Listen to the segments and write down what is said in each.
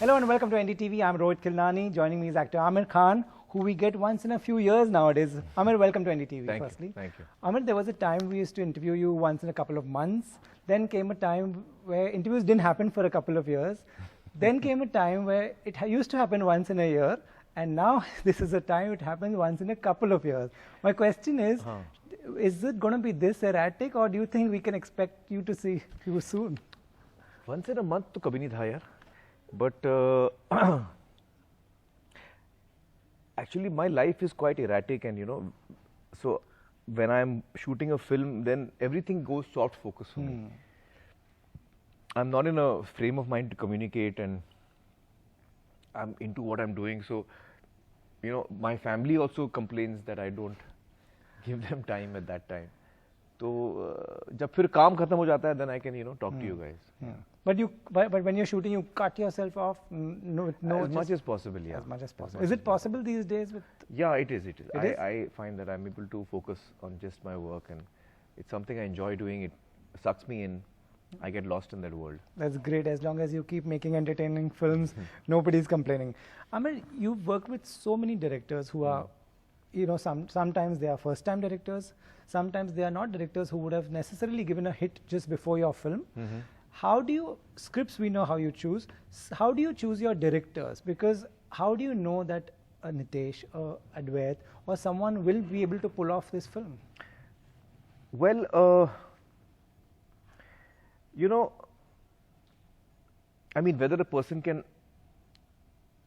Hello and welcome to NDTV. I'm Rohit Kilnani. Joining me is actor Aamir Khan, who we get once in a few years nowadays. Aamir, welcome to NDTV. Firstly. Thank you. Aamir, there was a time we used to interview you once in a couple of months. Then came a time where interviews didn't happen for a couple of years. Then came a time where it used to happen once in a year. And now this is a time it happens once in a couple of years. My question is it going to be this erratic, or do you think we can expect you to see you soon? Once in a month to kabhi nahi tha yaar. But actually my life is quite erratic, and so when I'm shooting a film, then everything goes soft focus for me. I'm not in a frame of mind to communicate, and I'm into what I'm doing. So, my family also complains that I don't give them time at that time. So, जब फिर काम खत्म हो जाता है, then I can talk to you guys. But when you're shooting, you cut yourself off. As much as possible, yeah. As much as possible. Is it possible these days? Yeah, it is. I find that I'm able to focus on just my work, and it's something I enjoy doing. It sucks me in. I get lost in that world. That's great. As long as you keep making entertaining films, nobody's complaining. Aamir, you've worked with so many directors who are, sometimes they are first-time directors. Sometimes they are not directors who would have necessarily given a hit just before your film. How do you, scripts we know how you choose, how do you choose your directors? Because how do you know that a Nitesh, a Advait, or someone will be able to pull off this film? Well, I mean, whether a person can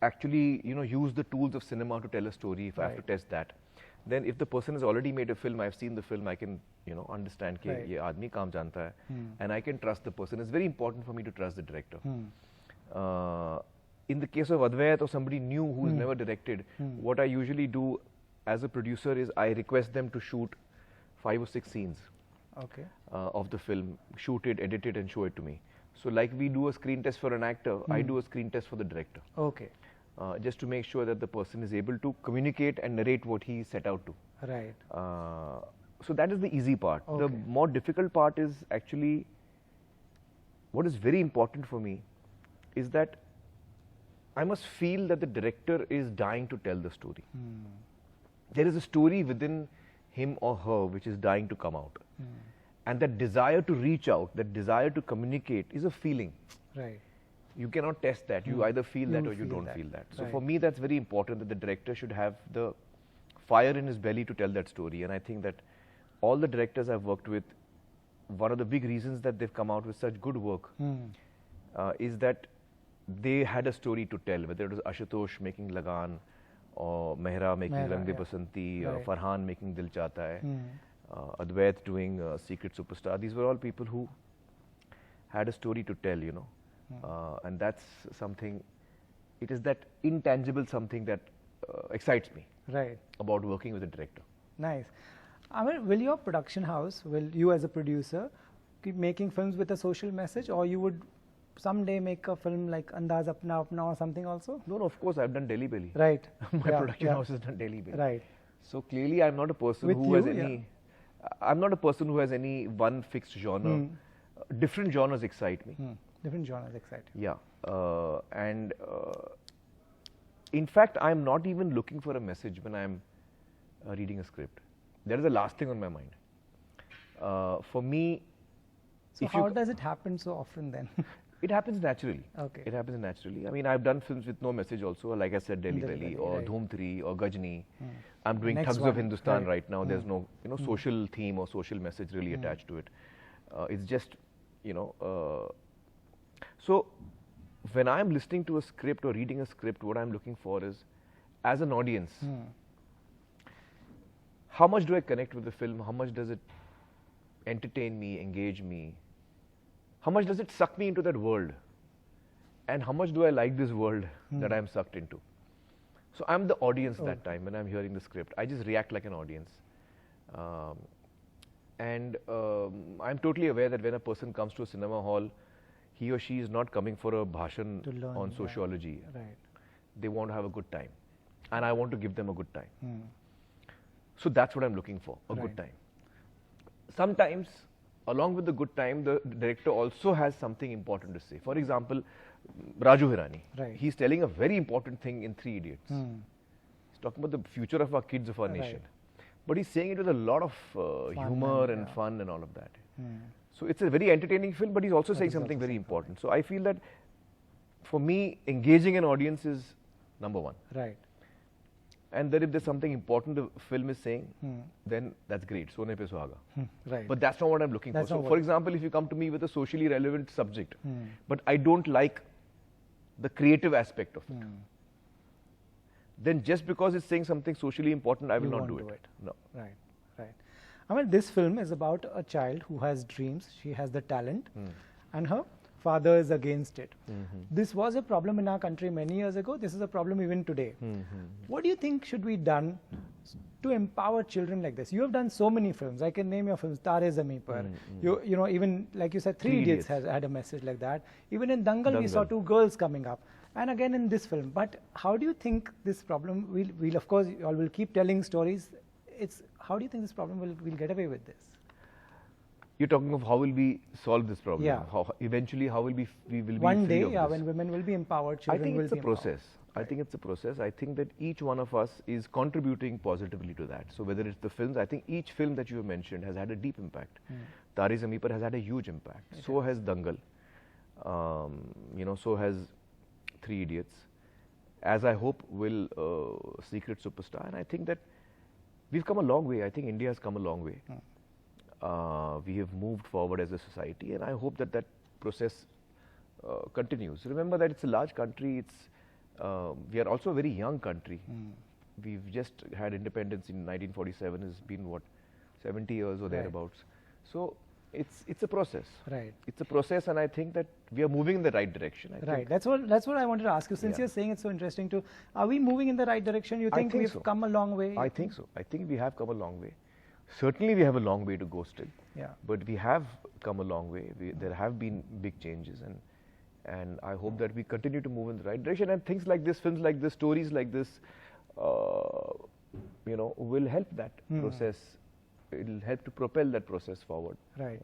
actually, use the tools of cinema to tell a story, if I have to test that. Then if the person has already made a film, I've seen the film, I can, understand that ye aadmi kaam janta hai, and I can trust the person. It's very important for me to trust the director. In the case of Advait or somebody new who's never directed, what I usually do as a producer is I request them to shoot 5 or 6 scenes of the film, shoot it, edit it, and show it to me. So like we do a screen test for an actor, I do a screen test for the director. Just to make sure that the person is able to communicate and narrate what he set out to. So that is the easy part. The more difficult part is actually, what is very important for me is that I must feel that the director is dying to tell the story. There is a story within him or her which is dying to come out. And that desire to reach out, that desire to communicate is a feeling. You cannot test that. You either feel that or you don't feel that. So for me, that's very important that the director should have the fire in his belly to tell that story. And I think that all the directors I've worked with, one of the big reasons that they've come out with such good work is that they had a story to tell, whether it was Ashutosh making Lagan, or Mehra making Rang De Basanti, Farhan making Dil Chahta Hai, Advait doing Secret Superstar. These were all people who had a story to tell, and that's something, it is that intangible something that excites me about working with a director. Nice. Aamir, will your production house, will you as a producer keep making films with a social message, or you would someday make a film like Andaz Apna Apna or something also? No, of course, I've done Delhi Belly. My production house has done Delhi Belly. So clearly I'm not a person who has any, I'm not a person who has any one fixed genre. Different genres excite me. Different genres excite you. Yeah. And in fact, I'm not even looking for a message when I'm reading a script. That is the last thing on my mind. For me, so how does it happen so often then? It happens naturally. It happens naturally. I mean, I've done films with no message also, like I said, Delhi Belly, or Dhoom 3, or Gajni. I'm doing Thugs of Hindustan right now. There's no, social theme or social message really attached to it. It's just, so when I'm listening to a script or reading a script, what I'm looking for is, as an audience, how much do I connect with the film? How much does it entertain me, engage me? How much does it suck me into that world? And how much do I like this world that I'm sucked into? So I'm the audience that time when I'm hearing the script. I just react like an audience. And I'm totally aware that when a person comes to a cinema hall, he or she is not coming for a bhashan on sociology. They want to have a good time. And I want to give them a good time. So that's what I'm looking for, a good time. Sometimes along with the good time, the director also has something important to say. For example, Raju Hirani. Right. He's telling a very important thing in Three Idiots. He's talking about the future of our kids, of our nation. But he's saying it with a lot of humor and fun and all of that. So it's a very entertaining film, but he's also saying something very important. So I feel that for me, engaging an audience is number one. Right. And that if there's something important the film is saying, then that's great. Sone pe suhaga. Right. But that's not what I'm looking for. So, for example, if you come to me with a socially relevant subject, but I don't like the creative aspect of it, then just because it's saying something socially important, I will not do it. No. Right, right. I mean, this film is about a child who has dreams. She has the talent, and her father is against it. This was a problem in our country many years ago. This is a problem even today. What do you think should be done to empower children like this? You have done so many films. I can name your films, Tare Zameen Par. You know, even like you said, Three Idiots has had a message like that. Even in Dangal, we saw two girls coming up. And again in this film. But how do you think this problem will of course, you all will keep telling stories. How do you think this problem will get away with this? You're talking of how will we solve this problem? Yeah. Eventually, how will we will be one free day, of yeah, this? when women will be empowered, children I think will it's be a process. Right. I think it's a process. I think that each one of us is contributing positively to that. So whether it's the films, I think each film that you have mentioned has had a deep impact. Tare Zameen Par has had a huge impact. So has Dangal. You know, so has Three Idiots. As I hope will Secret Superstar. And I think that we've come a long way. I think India has come a long way. We have moved forward as a society, and I hope that that process continues. Remember that it's a large country. We are also a very young country. We've just had independence in 1947. It's been what, 70 years or thereabouts. So it's a process. Right. It's a process, and I think that we are moving in the right direction. Right. That's what I wanted to ask you. Since you're saying it's so interesting too, are we moving in the right direction? You think we've come a long way? I think so. I think we have come a long way. Certainly, we have a long way to go still. Yeah. But we have come a long way. There have been big changes, and I hope that we continue to move in the right direction. And things like this, films like this, stories like this, you know, will help that process. It will help to propel that process forward. Right.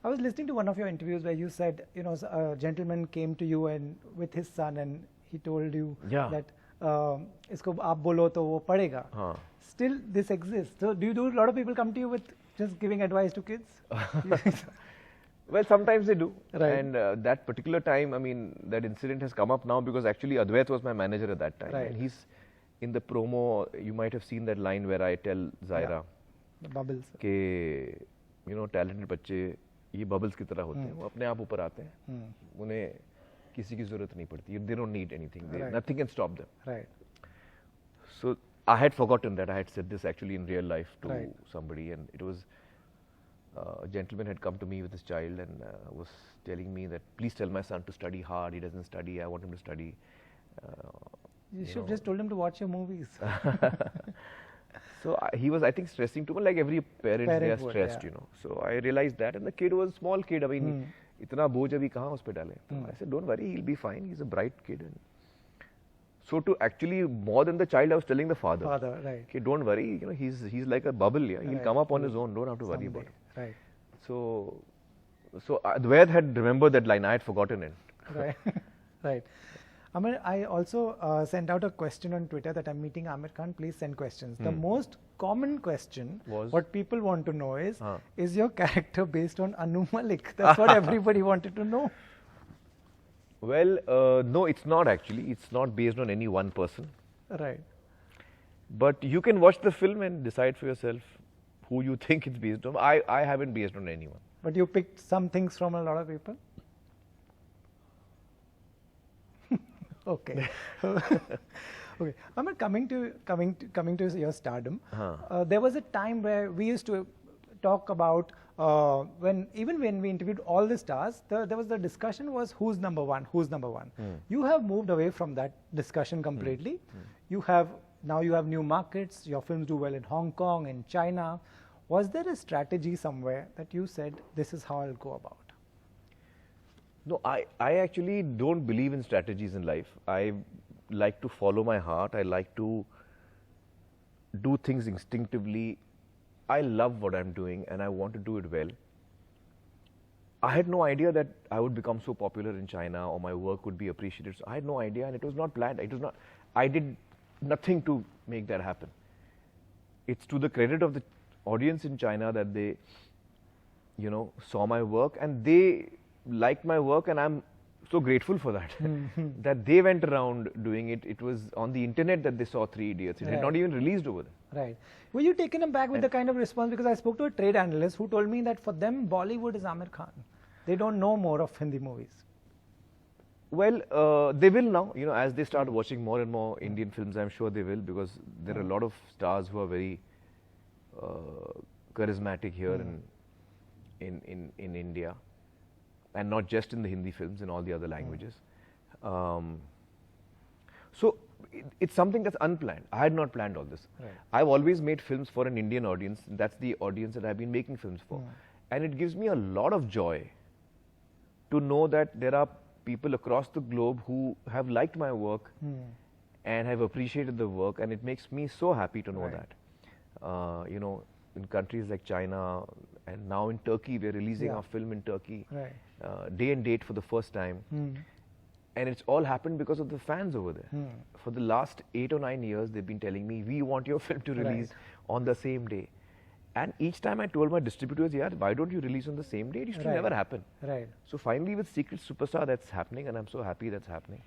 I was listening to one of your interviews where you said, you know, a gentleman came to you and with his son, and he told you that isko aap bolo to wo padega. Still, this exists. So, do a lot of people come to you with just giving advice to kids? Well, sometimes they do. Right. And that particular time, I mean, that incident has come up now because actually Advait was my manager at that time. Right. And he's in the promo, you might have seen that line where I tell Zaira, the bubbles. कि you know, talented बच्चे ये bubbles की तरह होते हैं, वो अपने आप ऊपर आते हैं, उन्हें किसी की ज़रूरत नहीं पड़ती, they don't need anything, nothing can stop them. Right. So I had forgotten that I had said this actually in real life to somebody, and it was a gentleman had come to me with his child and was telling me that please tell my son to study hard. He doesn't study. I want him to study. You should have just told him to watch your movies. So he was, I think, stressing too much. Like every parent they are stressed, you know. So I realized that, and the kid was a small kid. I mean, इतना बोझ अभी कहाँ उस पे डालें? I said, don't worry, he'll be fine. He's a bright kid. And so to actually more than the child, I was telling the father. Right. Okay, don't worry. You know, he's like a bubble. Yeah, he'll come up on his own. Don't have to worry about it. Right. So Advait had remembered that line. I had forgotten it. Right. Right. Aamir, I also sent out a question on Twitter that I'm meeting Aamir Khan. Please send questions. The most common question, what people want to know is your character based on Anu Malik? That's what everybody wanted to know. Well, no, it's not actually. It's not based on any one person. Right. But you can watch the film and decide for yourself who you think it's based on. I haven't based on anyone. But you picked some things from a lot of people? Okay. Okay. Aamir, coming to your stardom, there was a time where we used to talk about when we interviewed all the stars, there was the discussion was who's number one. You have moved away from that discussion completely. Now you have new markets. Your films do well in Hong Kong, in China. Was there a strategy somewhere that you said this is how I'll go about? No, I actually don't believe in strategies in life. I like to follow my heart. I like to do things instinctively. I love what I'm doing and I want to do it well. I had no idea that I would become so popular in China or my work would be appreciated. So I had no idea, and it was not planned. It was not. I did nothing to make that happen. It's to the credit of the audience in China that they, you know, saw my work and they liked my work, and I'm so grateful for that. That they went around doing it. It was on the internet that they saw Three Idiots. It had not even released over there. Right. Were you taken aback with the kind of response? Because I spoke to a trade analyst who told me that for them, Bollywood is Aamir Khan. They don't know more of Hindi movies. Well, they will now, you know, as they start watching more and more Indian films, I'm sure they will, because there are a lot of stars who are very charismatic here in India, and not just in the Hindi films, in all the other languages. So it's something that's unplanned. I had not planned all this. Right. I've always made films for an Indian audience. That's the audience that I've been making films for. And it gives me a lot of joy to know that there are people across the globe who have liked my work and have appreciated the work, and it makes me so happy to know that. You know, in countries like China and now in Turkey, we're releasing our film in Turkey, day and date for the first time. And it's all happened because of the fans over there. For the last 8 or 9 years, they've been telling me, we want your film to release on the same day. And each time I told my distributors, yeah, why don't you release on the same day? It used to never happen. So finally with Secret Superstar, that's happening, and I'm so happy that's happening.